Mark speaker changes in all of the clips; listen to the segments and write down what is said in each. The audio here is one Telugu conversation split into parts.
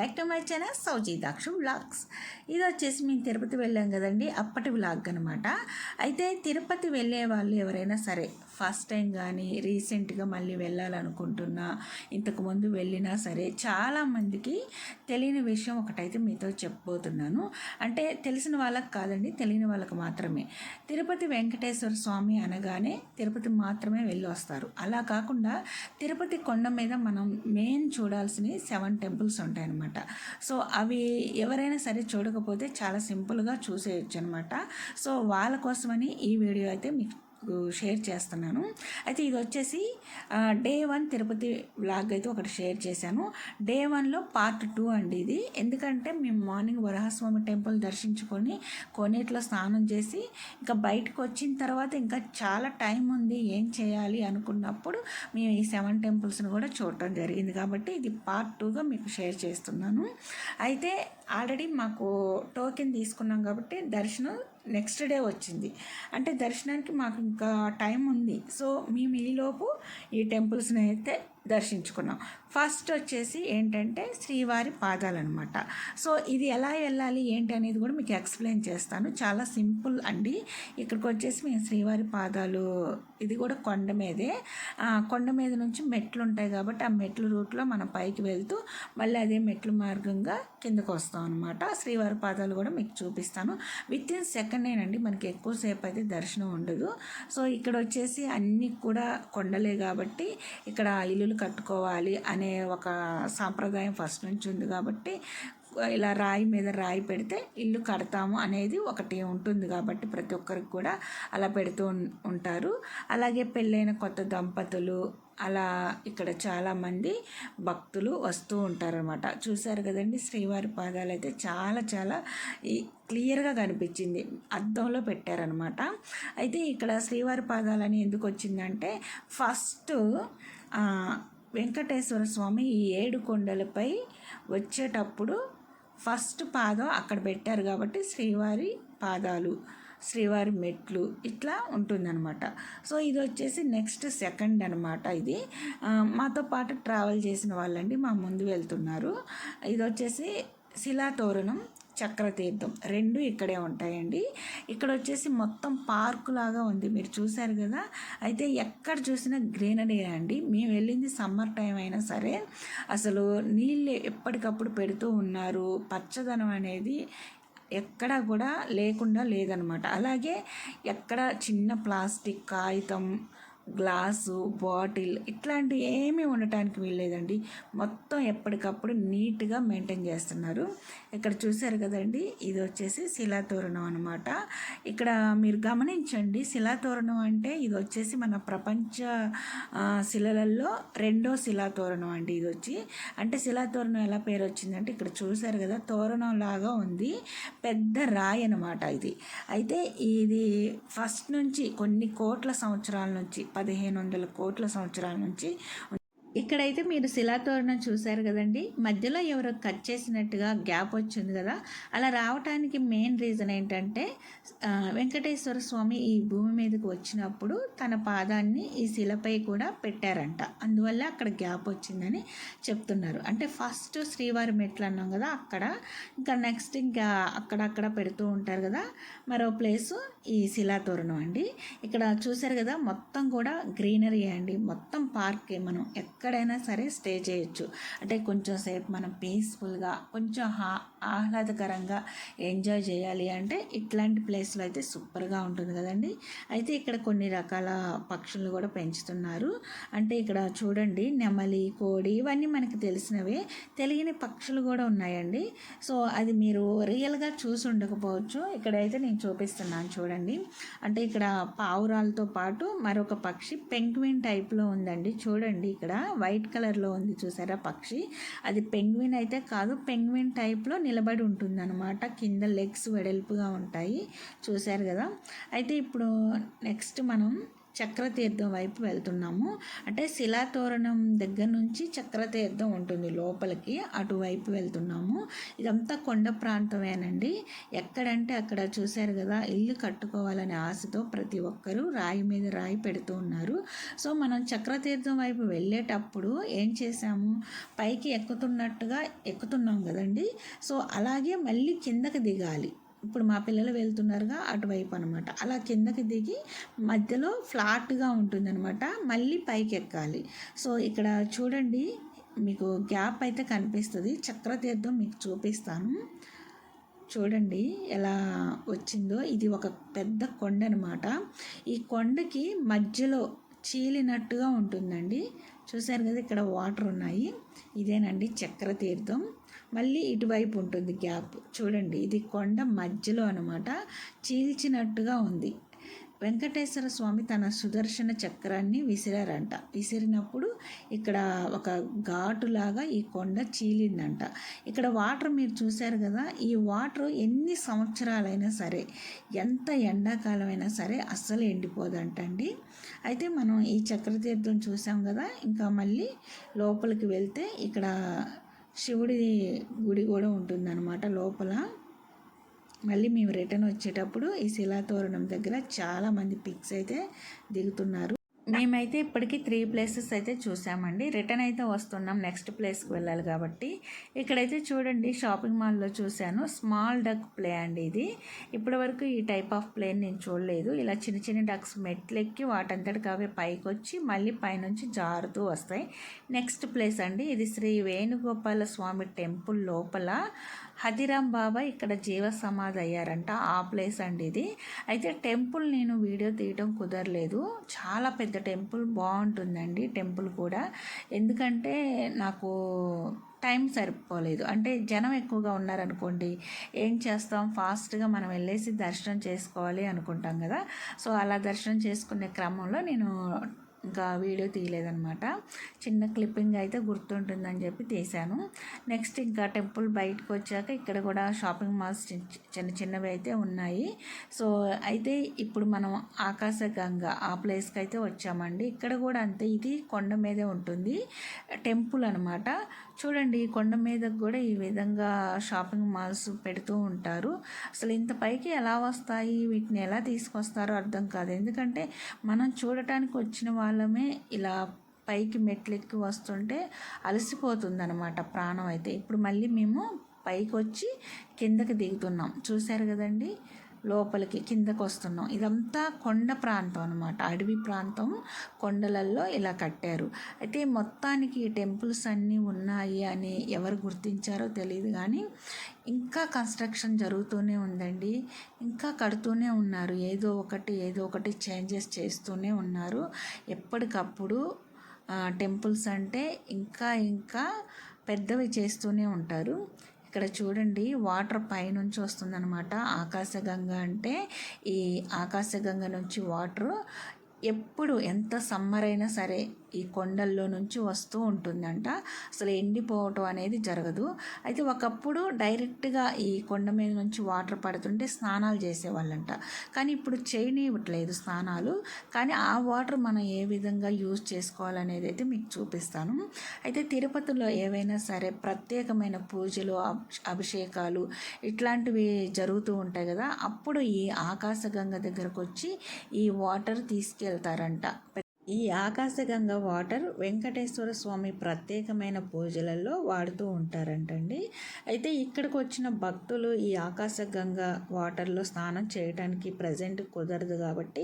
Speaker 1: బ్యాక్ టు మై ఛానల్ సౌజీ దాక్షు వ్లాగ్స్. ఇది వచ్చేసి మేము తిరుపతి వెళ్ళాం కదండి, అప్పటి వ్లాగ్ అనమాట. అయితే తిరుపతి వెళ్ళే వాళ్ళు ఎవరైనా సరే ఫస్ట్ టైం కానీ రీసెంట్గా మళ్ళీ వెళ్ళాలనుకుంటున్నా, ఇంతకుముందు వెళ్ళినా సరే చాలామందికి తెలియని విషయం ఒకటైతే మీతో చెప్పబోతున్నాను. అంటే తెలిసిన వాళ్ళకి కాదండి, తెలియని వాళ్ళకి మాత్రమే. తిరుపతి వెంకటేశ్వర స్వామి అనగానే తిరుపతి మాత్రమే వెళ్ళి వస్తారు. అలా కాకుండా తిరుపతి కొండ మీద మనం మెయిన్ చూడాల్సినవి 7 టెంపుల్స్ ఉంటాయన్నమాట. సో అవి ఎవరైనా సరే చూడకపోతే చాలా సింపుల్గా చూసేయచ్చు అనమాట. సో వాళ్ళ కోసమని ఈ వీడియో అయితే మీకు షేర్ చేస్తున్నాను. అయితే ఇది వచ్చేసి డే 1 తిరుపతి వ్లాగ్ అయితే ఒకటి షేర్ చేశాను. డే 1లో పార్ట్ 2 అండి ఇది. ఎందుకంటే మేము మార్నింగ్ వరాహస్వామి టెంపుల్ దర్శించుకొని కోనేటిలో స్నానం చేసి ఇంకా బయటకు వచ్చిన తర్వాత ఇంకా చాలా టైం ఉంది ఏం చేయాలి అనుకున్నప్పుడు మేము ఈ 7 టెంపుల్స్ని కూడా చూడటం జరిగింది. కాబట్టి ఇది పార్ట్ 2గా మీకు షేర్ చేస్తున్నాను. అయితే ఆల్రెడీ మాకు టోకెన్ తీసుకున్నాం కాబట్టి దర్శనం నెక్స్ట్ డే వచ్చింది. అంటే దర్శనానికి మాకు ఇంకా టైం ఉంది. సో మేము ఈలోపు ఈ టెంపుల్స్ని అయితే దర్శించుకున్నాం. ఫస్ట్ వచ్చేసి ఏంటంటే శ్రీవారి పాదాలన్నమాట. సో ఇది ఎలా వెళ్ళాలి ఏంటి అనేది కూడా మీకు ఎక్స్ప్లెయిన్ చేస్తాను. చాలా సింపుల్ అండి. ఇక్కడికి వచ్చేసి మేము శ్రీవారి పాదాలు, ఇది కూడా కొండ మీదే, కొండ మీద నుంచి మెట్లు ఉంటాయి కాబట్టి ఆ మెట్లు రూట్లో మనం పైకి వెళ్తూ మళ్ళీ అదే మెట్లు మార్గంగా కిందకు వస్తాం అనమాట. శ్రీవారి పాదాలు కూడా మీకు చూపిస్తాను. విత్ ఇన్ సెకండేనండి, మనకి ఎక్కువసేపు అయితే దర్శనం ఉండదు. సో ఇక్కడ వచ్చేసి అన్నీ కూడా కొండలే కాబట్టి ఇక్కడ ఇల్లులు కట్టుకోవాలి అనే ఒక సాంప్రదాయం ఫస్ట్ నుంచి ఉంది. కాబట్టి ఇలా రాయి మీద రాయి పెడితే ఇల్లు కడతాము అనేది ఒకటి ఉంటుంది కాబట్టి ప్రతి ఒక్కరికి కూడా అలా పెడుతూ ఉంటారు. అలాగే పెళ్ళైన కొత్త దంపతులు అలా ఇక్కడ చాలామంది భక్తులు వస్తూ ఉంటారనమాట. చూశారు కదండి, శ్రీవారి పాదాలు అయితే చాలా చాలా క్లియర్గా కనిపించింది, అద్దంలో పెట్టారనమాట. అయితే ఇక్కడ శ్రీవారి పాదాలని ఎందుకు వచ్చిందంటే ఫస్ట్ వెంకటేశ్వర స్వామి ఈ 7 కొండలపై వచ్చేటప్పుడు ఫస్ట్ పాదం అక్కడ పెట్టారు కాబట్టి శ్రీవారి పాదాలు, శ్రీవారి మెట్లు ఇట్లా ఉంటుందన్నమాట. సో ఇది వచ్చేసి నెక్స్ట్ సెకండ్ అనమాట. ఇది మాతో పాటు ట్రావెల్ చేసిన వాళ్ళండి, మా ముందు వెళ్తున్నారు. ఇది వచ్చేసి శిలాతోరణం, చక్రతీర్థం 2 ఇక్కడే ఉంటాయండి. ఇక్కడ వచ్చేసి మొత్తం పార్కు లాగా ఉంది, మీరు చూశారు కదా. అయితే ఎక్కడ చూసినా గ్రీనరీ అండి. మేము వెళ్ళింది సమ్మర్ టైం అయినా సరే అసలు నీళ్ళు ఎప్పటికప్పుడు పెడుతూ ఉన్నారు. పచ్చదనం అనేది ఎక్కడా కూడా లేకుండా లేదనమాట. అలాగే ఎక్కడ చిన్న ప్లాస్టిక్, కాగితం, గ్లాసు, బాటిల్ ఇట్లాంటివి ఏమీ ఉండటానికి వీల్లేదండి. మొత్తం ఎప్పటికప్పుడు నీట్గా మెయింటైన్ చేస్తున్నారు. ఇక్కడ చూశారు కదండి, ఇది వచ్చేసి శిలాతోరణం అనమాట. ఇక్కడ మీరు గమనించండి, శిలాతోరణం అంటే ఇది వచ్చేసి మన ప్రపంచ శిలలలో 2వ శిలాతోరణం అండి. ఇది వచ్చి అంటే శిలాతోరణం ఎలా పేరు వచ్చిందంటే ఇక్కడ చూశారు కదా, తోరణం లాగా ఉంది, పెద్ద రాయి అనమాట ఇది. అయితే ఇది ఫస్ట్ నుంచి కొన్ని కోట్ల సంవత్సరాల నుంచి 1500 కోట్ల సంవత్సరాల నుంచి ఇక్కడైతే మీరు శిలాతోరణం చూశారు కదండి, మధ్యలో ఎవరో కట్ చేసినట్టుగా గ్యాప్ వచ్చింది కదా. అలా రావటానికి మెయిన్ రీజన్ ఏంటంటే వెంకటేశ్వర స్వామి ఈ భూమి మీదకి వచ్చినప్పుడు తన పాదాన్ని ఈ శిలపై కూడా పెట్టారంట. అందువల్ల అక్కడ గ్యాప్ వచ్చిందని చెప్తున్నారు. అంటే ఫస్ట్ శ్రీవారి మెట్లు అన్నాం కదా అక్కడ, ఇంకా నెక్స్ట్ ఇంకా అక్కడక్కడ పెడుతూ ఉంటారు కదా మరో ప్లేసు ఈ శిలాతోరణం అండి. ఇక్కడ చూశారు కదా, మొత్తం కూడా గ్రీనరీ అండి, మొత్తం పార్కే. మనం ఎక్కడైనా సరే స్టే చేయొచ్చు. అంటే కొంచెం సేపు మనం పీస్ఫుల్గా కొంచెం ఆహ్లాదకరంగా ఎంజాయ్ చేయాలి అంటే ఇట్లాంటి ప్లేస్లో అయితే సూపర్గా ఉంటుంది కదండి. అయితే ఇక్కడ కొన్ని రకాల పక్షులు కూడా పెంచుతున్నారు. అంటే ఇక్కడ చూడండి, నెమలి, కోడి ఇవన్నీ మనకి తెలిసినవే, తెలియని పక్షులు కూడా ఉన్నాయండి. సో అది మీరు రియల్గా చూసి ఉండకపోవచ్చు, ఇక్కడైతే నేను చూపిస్తున్నాను చూడండి. అంటే ఇక్కడ పావురాలతో పాటు మరొక పక్షి పెంగ్విన్ టైప్లో ఉందండి. చూడండి ఇక్కడ వైట్ కలర్లో ఉంది చూసారా పక్షి, అది పెంగ్విన్ అయితే కాదు, పెంగ్విన్ టైప్లో నిలబడి ఉంటుంది అనమాట. కింద లెగ్స్ వెడల్పుగా ఉంటాయి, చూశారు కదా. అయితే ఇప్పుడు నెక్స్ట్ మనం చక్రతీర్థం వైపు వెళ్తున్నాము. అంటే శిలాతోరణం దగ్గర నుంచి చక్రతీర్థం ఉంటుంది లోపలికి, అటువైపు వెళ్తున్నాము. ఇదంతా కొండ ప్రాంతమేనండి. ఎక్కడంటే అక్కడ చూశారు కదా, ఇల్లు కట్టుకోవాలనే ఆశతో ప్రతి ఒక్కరూ రాయి మీద రాయి పెడుతూ ఉన్నారు. సో మనం చక్రతీర్థం వైపు వెళ్ళేటప్పుడు ఏం చేసాము, పైకి ఎక్కుతున్నాం కదండి. సో అలాగే మళ్ళీ కిందకి దిగాలి. ఇప్పుడు మా పిల్లలు వెళ్తున్నారుగా అటువైపు అనమాట. అలా కిందకి దిగి మధ్యలో ఫ్లాట్గా ఉంటుందన్నమాట, మళ్ళీ పైకి ఎక్కాలి. సో ఇక్కడ చూడండి, మీకు గ్యాప్ అయితే కనిపిస్తుంది. చక్రతీర్థం మీకు చూపిస్తాను చూడండి ఎలా వచ్చిందో. ఇది ఒక పెద్ద కొండ అనమాట. ఈ కొండకి మధ్యలో చీలినట్టుగా ఉంటుందండి. చూశారు కదా, ఇక్కడ వాటర్ ఉన్నాయి. ఇదేనండి చక్రతీర్థం. మళ్ళీ ఇటువైపు ఉంటుంది గ్యాప్. చూడండి, ఇది కొండ మధ్యలో అనమాట, చీల్చినట్టుగా ఉంది. వెంకటేశ్వర స్వామి తన సుదర్శన చక్రాన్ని విసిరారంట. విసిరినప్పుడు ఇక్కడ ఒక ఘాటులాగా ఈ కొండ చీలిందంట. ఇక్కడ వాటర్ మీరు చూశారు కదా, ఈ వాటర్ ఎన్ని సంవత్సరాలైనా సరే, ఎంత ఎండాకాలమైనా సరే అస్సలు ఎండిపోదంటండి. అయితే మనం ఈ చక్రతీర్థం చూసాం కదా, ఇంకా మళ్ళీ లోపలికి వెళ్తే ఇక్కడ శివుడి గుడి కూడా ఉంటుందన్నమాట లోపల. మళ్ళీ మేము రిటర్న్ వచ్చేటప్పుడు ఈ శిలాతోరణం దగ్గర చాలామంది పిక్స్ అయితే దిగుతున్నారు. మేమైతే ఇప్పటికీ 3 ప్లేసెస్ అయితే చూసామండి. రిటర్న్ అయితే వస్తున్నాం, నెక్స్ట్ ప్లేస్కి వెళ్ళాలి కాబట్టి. ఇక్కడైతే చూడండి, షాపింగ్ మాల్లో చూశాను స్మాల్ డక్ ప్లే అండి. ఇది ఇప్పటివరకు ఈ టైప్ ఆఫ్ ప్లేని నేను చూడలేదు. ఇలా చిన్న చిన్న డక్స్ మెట్లెక్కి వాటంతటికి అవే పైకి వచ్చి మళ్ళీ పైనుంచి జారుతూ వస్తాయి. నెక్స్ట్ ప్లేస్ అండి, ఇది శ్రీ వేణుగోపాల స్వామి టెంపుల్ లోపల హదిరామ్ బాబా ఇక్కడ జీవ సమాధి అయ్యారంట, ఆ ప్లేస్ అండి ఇది. అయితే టెంపుల్ నేను వీడియో తీయడం కుదరలేదు. చాలా పెద్ద టెంపుల్, బాగుంటుందండి టెంపుల్ కూడా. ఎందుకంటే నాకు టైం సరిపోలేదు. అంటే జనం ఎక్కువగా ఉన్నారనుకోండి, ఏం చేస్తాం, ఫాస్ట్గా మనం వెళ్ళేసి దర్శనం చేసుకోవాలి అనుకుంటాం కదా. సో అలా దర్శనం చేసుకునే క్రమంలో నేను ఇంకా వీడియో తీయలేదనమాట. చిన్న క్లిప్పింగ్ అయితే గుర్తుంటుందని చెప్పి తీశాను. నెక్స్ట్ ఇంకా టెంపుల్ బయటకు వచ్చాక ఇక్కడ కూడా షాపింగ్ మాల్స్ చిన్న చిన్నవి అయితే ఉన్నాయి. సో అయితే ఇప్పుడు మనం ఆకాశగంగా ఆ ప్లేస్కి అయితే వచ్చామండి. ఇక్కడ కూడా అంతే, ఇది కొండ మీదే ఉంటుంది టెంపుల్ అనమాట. చూడండి, కొండ మీదకు కూడా ఈ విధంగా షాపింగ్ మాల్స్ పెడుతూ ఉంటారు. అసలు ఇంత పైకి ఎలా వస్తాయి, వీటిని ఎలా తీసుకొస్తారో అర్థం కాదు. ఎందుకంటే మనం చూడటానికి వచ్చిన వాళ్ళమే ఇలా పైకి మెట్లెక్కి వస్తుంటే అలసిపోతుందన్నమాట ప్రాణం అయితే. ఇప్పుడు మళ్ళీ మేము పైకి వచ్చి కిందకి దిగుతున్నాం. చూశారు కదండి, లోపలికి కిందకు వస్తున్నాం. ఇదంతా కొండ ప్రాంతం అనమాట, అడవి ప్రాంతం, కొండలలో ఇలా కట్టారు. అయితే మొత్తానికి ఈ టెంపుల్స్ అన్నీ ఉన్నాయి అని ఎవరు గుర్తించారో తెలియదు, కానీ ఇంకా కన్స్ట్రక్షన్ జరుగుతూనే ఉందండి. ఇంకా కడుతూనే ఉన్నారు, ఏదో ఒకటి చేంజెస్ చేస్తూనే ఉన్నారు ఎప్పటికప్పుడు. టెంపుల్స్ అంటే ఇంకా పెద్దవి చేస్తూనే ఉంటారు. ఇక్కడ చూడండి, వాటర్ పైనుంచి వస్తుందన్నమాట. ఆకాశగంగా అంటే ఈ ఆకాశగంగ నుంచి వాటర్ ఎప్పుడు ఎంత సమ్మర్ అయినా సరే ఈ కొండల్లో నుంచి వస్తూ ఉంటుందంట. అసలు ఎండిపోవటం అనేది జరగదు. అయితే ఒకప్పుడు డైరెక్ట్గా ఈ కొండ మీద నుంచి వాటర్ పడుతుంటే స్నానాలు చేసేవాళ్ళంట, కానీ ఇప్పుడు చేయనివ్వట్లేదు స్నానాలు. కానీ ఆ వాటర్ మనం ఏ విధంగా యూజ్ చేసుకోవాలనేది అయితే మీకు చూపిస్తాను. అయితే తిరుపతిలో ఏవైనా సరే ప్రత్యేకమైన పూజలు, అభిషేకాలు ఇట్లాంటివి జరుగుతూ ఉంటాయి కదా, అప్పుడు ఈ ఆకాశగంగ దగ్గరకు వచ్చి ఈ వాటర్ తీసుకెళ్తారంట. ఈ ఆకాశగంగ వాటర్ వెంకటేశ్వర స్వామి ప్రత్యేకమైన పూజలలో వాడుతూ ఉంటారంటండి. అయితే ఇక్కడికి వచ్చిన భక్తులు ఈ ఆకాశగంగ వాటర్లో స్నానం చేయడానికి ప్రజెంట్ కుదరదు కాబట్టి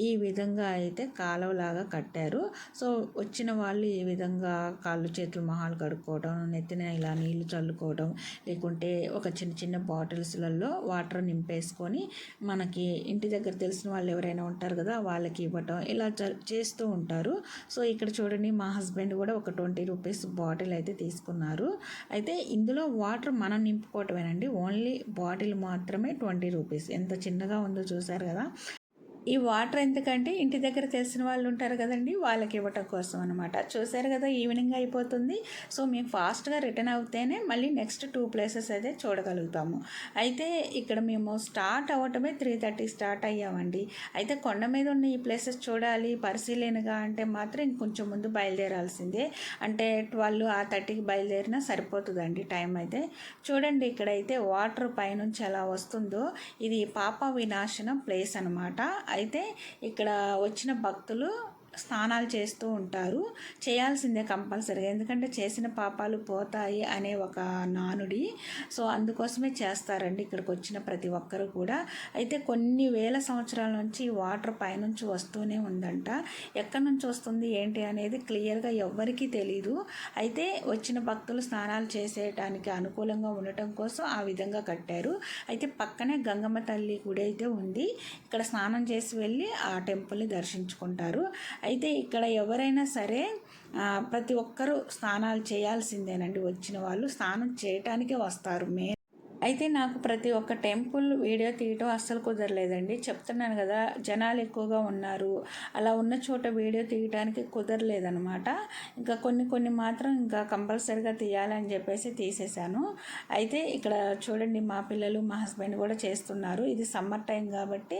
Speaker 1: ఈ విధంగా అయితే కాలువలాగా కట్టారు. సో వచ్చిన వాళ్ళు ఈ విధంగా కాళ్ళు చేతులు మొహాలు కడుక్కోవడం, నెత్తిన ఇలా నీళ్లు చల్లుకోవడం, లేకుంటే ఒక చిన్న చిన్న బాటిల్స్లలో వాటర్ నింపేసుకొని మనకి ఇంటి దగ్గర తెలిసిన వాళ్ళు ఎవరైనా ఉంటారు కదా వాళ్ళకి ఇవ్వటం, ఇలా చేస్తూ ఉంటారు. సో ఇక్కడ చూడండి, మా హస్బెండ్ కూడా ఒక 20 రూపీస్ బాటిల్ అయితే తీసుకున్నారు. అయితే ఇందులో వాటర్ మనం నింపుకోవటమేనండి, ఓన్లీ బాటిల్ మాత్రమే 20 రూపీస్. ఎంత చిన్నగా ఉందో చూసారు కదా. ఈ వాటర్ ఎందుకంటే ఇంటి దగ్గర తెలిసిన వాళ్ళు ఉంటారు కదండి, వాళ్ళకి ఇవ్వటం కోసం అనమాట. చూసారు కదా, ఈవినింగ్ అయిపోతుంది. సో మేము ఫాస్ట్గా రిటర్న్ అవుతేనే మళ్ళీ నెక్స్ట్ 2 ప్లేసెస్ అయితే చూడగలుగుతాము. అయితే ఇక్కడ మేము స్టార్ట్ అవ్వటమే 3:30 స్టార్ట్ అయ్యామండి. అయితే కొండ మీద ఉన్న ఈ ప్లేసెస్ చూడాలి పరిశీలనగా అంటే మాత్రం ఇంకొంచెం ముందు బయలుదేరాల్సిందే. అంటే 12 ఆ 30కి బయలుదేరినా సరిపోతుందండి టైం అయితే. చూడండి ఇక్కడైతే వాటర్ పైనుంచి ఎలా వస్తుందో, ఇది పాప వినాశనం ప్లేస్ అనమాట. అయితే ఇక్కడ వచ్చిన భక్తులు స్నానాలు చేస్తూ ఉంటారు. చేయాల్సిందే కంపల్సరీగా, ఎందుకంటే చేసిన పాపాలు పోతాయి అనే ఒక నానుడి. సో అందుకోసమే చేస్తారండి ఇక్కడికి వచ్చిన ప్రతి ఒక్కరు కూడా. అయితే కొన్ని వేల సంవత్సరాల నుంచి వాటర్ పైనుంచి వస్తూనే ఉందంట. ఎక్కడి నుంచి వస్తుంది ఏంటి అనేది క్లియర్గా ఎవ్వరికీ తెలీదు. అయితే వచ్చిన భక్తులు స్నానాలు చేసేయడానికి అనుకూలంగా ఉండటం కోసం ఆ విధంగా కట్టారు. అయితే పక్కనే గంగమ్మ తల్లి గుడి అయితే ఉంది. ఇక్కడ స్నానం చేసి వెళ్ళి ఆ టెంపుల్ని దర్శించుకుంటారు. అయితే ఇక్కడ ఎవరైనా సరే ప్రతి ఒక్కరూ స్నానాలు చేయాల్సిందేనండి. వచ్చిన వాళ్ళు స్నానం చేయటానికే వస్తారు అయితే నాకు ప్రతి ఒక్క టెంపుల్ వీడియో తీయటం అస్సలు కుదరలేదండి. చెప్తున్నాను కదా, జనాలు ఎక్కువగా ఉన్నారు, అలా ఉన్న చోట వీడియో తీయడానికి కుదరలేదనమాట. ఇంకా కొన్ని మాత్రం ఇంకా కంపల్సరీగా తీయాలని చెప్పేసి తీసేశాను. అయితే ఇక్కడ చూడండి, మా పిల్లలు మా హస్బెండ్ కూడా చేస్తున్నారు. ఇది సమ్మర్ టైం కాబట్టి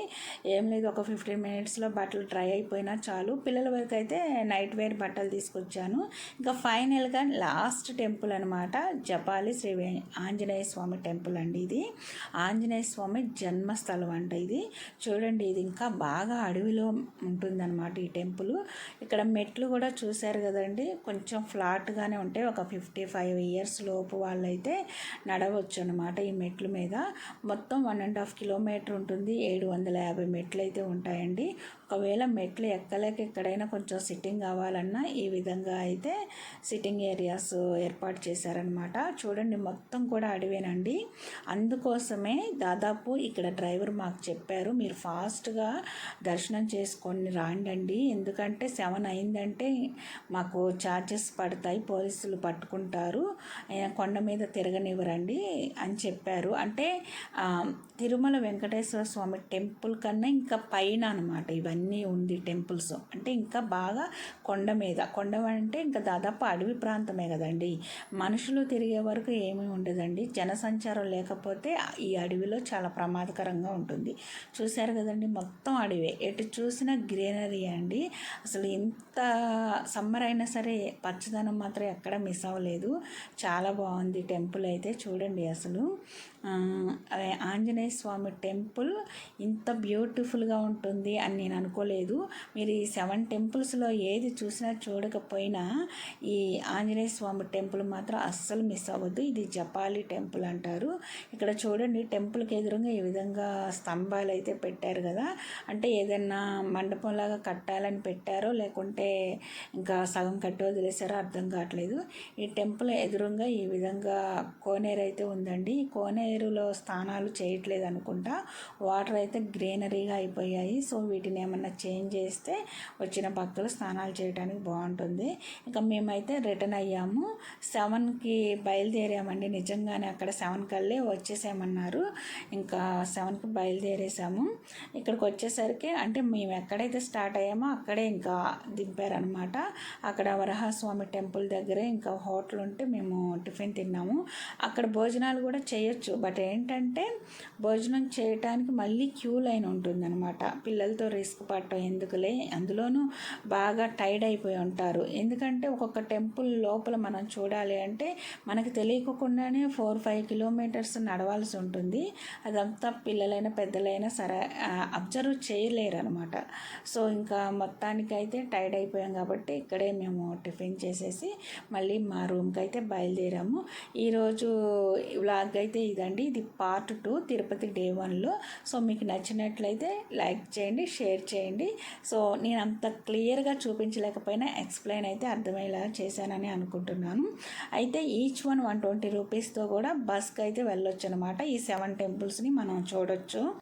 Speaker 1: ఏం లేదు, ఒక 15 మినిట్స్లో బట్టలు డ్రై అయిపోయినా చాలు. పిల్లల వరకు అయితే నైట్ వేర్ బట్టలు తీసుకొచ్చాను. ఇంకా ఫైనల్గా లాస్ట్ టెంపుల్ అనమాట, జపాలి శ్రీ ఆంజనేయ స్వామి టెంపుల్ అండి. ఇది ఆంజనేయ స్వామి జన్మస్థలం అంట. ఇది చూడండి, ఇది ఇంకా బాగా అడవిలో ఉంటుందన్నమాట ఈ టెంపుల్. ఇక్కడ మెట్లు కూడా చూశారు కదండి, కొంచెం ఫ్లాట్గానే ఉంటాయి. ఒక 55 ఇయర్స్ లోపు వాళ్ళైతే నడవచ్చు అనమాట ఈ మెట్ల మీద. మొత్తం 1.5 కిలోమీటర్ ఉంటుంది. 750 మెట్లు అయితే ఉంటాయండి. ఒకవేళ మెట్లు ఎక్కలేక ఎక్కడైనా కొంచెం సిట్టింగ్ కావాలన్నా ఈ విధంగా అయితే సిట్టింగ్ ఏరియాస్ ఏర్పాటు చేశారనమాట. చూడండి, మొత్తం కూడా అడవేనండి. అందుకోసమే దాదాపు ఇక్కడ డ్రైవర్ మాకు చెప్పారు, మీరు ఫాస్ట్గా దర్శనం చేసుకొని రాండి, ఎందుకంటే 7 అయిందంటే మాకు ఛార్జెస్ పడతాయి, పోలీసులు పట్టుకుంటారు, కొండ మీద తిరగనివ్వరండి అని చెప్పారు. అంటే తిరుమల వెంకటేశ్వర స్వామి టెంపుల్ కన్నా ఇంకా పైన అనమాట ఇవన్నీ ఉంది టెంపుల్స్. అంటే ఇంకా బాగా కొండ మీద, కొండ అంటే ఇంకా దాదాపు అడవి ప్రాంతమే కదండి. మనుషులు తిరిగే వరకు ఏమీ ఉండదండి. జనసంచారం లేకపోతే ఈ అడవిలో చాలా ప్రమాదకరంగా ఉంటుంది. చూశారు కదండి, మొత్తం అడవే, ఎటు చూసినా గ్రీనరీ అండి. అసలు ఎంత సమ్మర్ అయినా సరే పచ్చదనం మాత్రం ఎక్కడ మిస్ అవ్వలేదు. చాలా బాగుంది టెంపుల్ అయితే. చూడండి, అసలు ఆంజనేయ స్వామి టెంపుల్ ఇంత బ్యూటిఫుల్గా ఉంటుంది అని నేను అనుకోలేదు. మీరు ఈ 7 టెంపుల్స్లో ఏది చూసినా చూడకపోయినా ఈ ఆంజనేయ స్వామి టెంపుల్ మాత్రం అస్సలు మిస్ అవ్వద్దు. ఇది జపాలి టెంపుల్ అంటారు. ఇక్కడ చూడండి, టెంపుల్కి ఎదురుగా ఈ విధంగా స్తంభాలు అయితే పెట్టారు కదా. అంటే ఏదైనా మండపంలాగా కట్టాలని పెట్టారో లేకుంటే ఇంకా సగం కట్టి వదిలేసారో అర్థం కావట్లేదు. ఈ టెంపుల్ ఎదురుగా ఈ విధంగా కోనేరు అయితే ఉందండి. ఈ కోనేరులో స్నానాలు చేయట్లేదు అనుకుంటా, వాటర్ అయితే గ్రీనరీగా అయిపోయాయి. సో వీటిని ఏమన్నా చేంజ్ చేస్తే వచ్చిన భక్తులు స్నానాలు చేయడానికి బాగుంటుంది. ఇంకా మేమైతే రిటర్న్ అయ్యాము. 7కి బయలుదేరామండి. నిజంగానే అక్కడ 7 కల్లే వచ్చేసామన్నారు. ఇంకా 7కి బయలుదేరేసాము. ఇక్కడికి వచ్చేసరికి అంటే మేము ఎక్కడైతే స్టార్ట్ అయ్యామో అక్కడే ఇంకా దింపారనమాట. అక్కడ వరహస్వామి టెంపుల్ దగ్గరే ఇంకా హోటల్ ఉంటే మేము టిఫిన్ తిన్నాము. అక్కడ భోజనాలు కూడా చేయొచ్చు, బట్ ఏంటంటే భోజనం చేయటానికి మళ్ళీ క్యూ లైన్ ఉంటుందన్నమాట. పిల్లలతో రిస్క్ పట్టడం ఎందుకులే, అందులోనూ బాగా టైర్డ్ అయిపోయి ఉంటారు. ఎందుకంటే ఒక్కొక్క టెంపుల్ లోపల మనం చూడాలి అంటే మనకి తెలియకుండానే 4-5 కిలోమీటర్స్ నడవాల్సి ఉంటుంది. అదంతా పిల్లలైనా పెద్దలైనా సరే అబ్జర్వ్ చేయలేరు అనమాట. సో ఇంకా మొత్తానికైతే టైర్డ్ అయిపోయాం కాబట్టి ఇక్కడే మేము టిఫిన్ చేసేసి మళ్ళీ మా రూమ్కి అయితే బయలుదేరాము. ఈరోజు వ్లాగ్ అయితే ఇదండి. ఇది పార్ట్ 2 తిరుపతి డే 1లో. సో మీకు నచ్చినట్లయితే లైక్ చేయండి, షేర్ చేయండి. సో నేను అంత క్లియర్గా చూపించలేకపోయినా ఎక్స్ప్లెయిన్ అయితే అర్థమయ్యేలా చేశానని అనుకుంటున్నాను. అయితే ఈచ్ 120 రూపీస్తో కూడా బస్కి అయితే వెళ్ళొచ్చు అనమాట. ఈ 7 టెంపుల్స్ని మనం చూడొచ్చు.